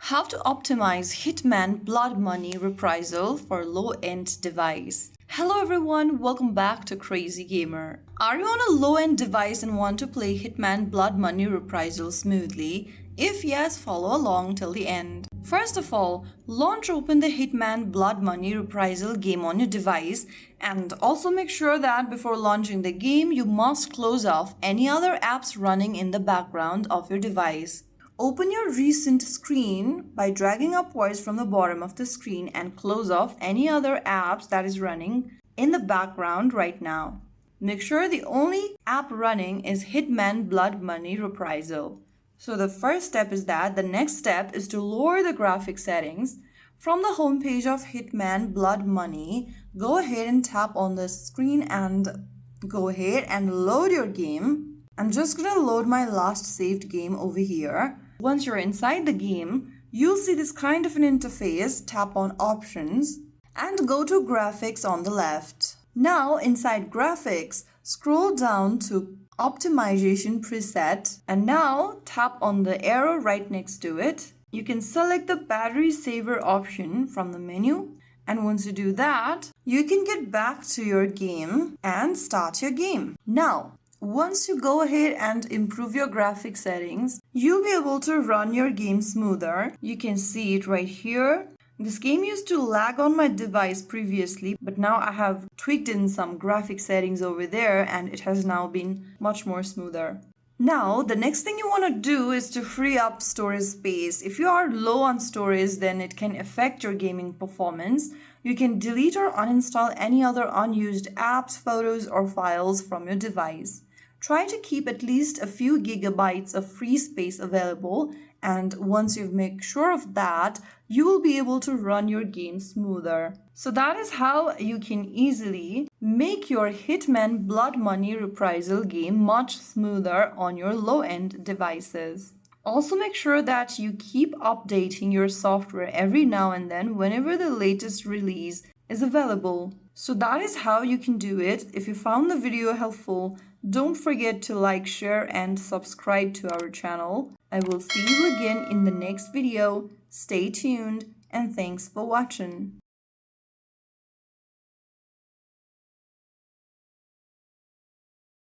How to optimize Hitman Blood Money Reprisal for low-end device. Hello everyone, welcome back to Crazy Gamer. Are you on a low-end device and want to play Hitman Blood Money Reprisal smoothly? If yes, follow along till the end. First of all, launch open the Hitman Blood Money Reprisal game on your device, and also make sure that before launching the game, you must close off any other apps running in the background of your device. Open your recent screen by dragging upwards from the bottom of the screen and close off any other apps that is running in the background right now. Make sure the only app running is Hitman Blood Money Reprisal. So the first step is that. The next step is to lower the graphic settings. From the homepage of Hitman Blood Money, go ahead and tap on the screen and go ahead and load your game. I'm just gonna load my last saved game over here. Once you're inside the game, you'll see this kind of an interface. Tap on Options and go to Graphics on the left. Now, inside Graphics, scroll down to Optimization Preset and now tap on the arrow right next to it. You can select the Battery Saver option from the menu, and once you do that, you can get back to your game and start your game. Now, once you go ahead and improve your graphic settings, you'll be able to run your game smoother. You can see it right here. This game used to lag on my device previously, but now I have tweaked in some graphic settings over there and it has now been much more smoother. Now, the next thing you want to do is to free up storage space. If you are low on storage, then it can affect your gaming performance. You can delete or uninstall any other unused apps, photos, or files from your device. Try to keep at least a few gigabytes of free space available, and once you make sure of that, you will be able to run your game smoother. So that is how you can easily make your Hitman Blood Money Reprisal game much smoother on your low-end devices. Also make sure that you keep updating your software every now and then whenever the latest release is available. So that is how you can do it. If you found the video helpful, don't forget to like, share, and subscribe to our channel. I will see you again in the next video. Stay tuned and thanks for watching.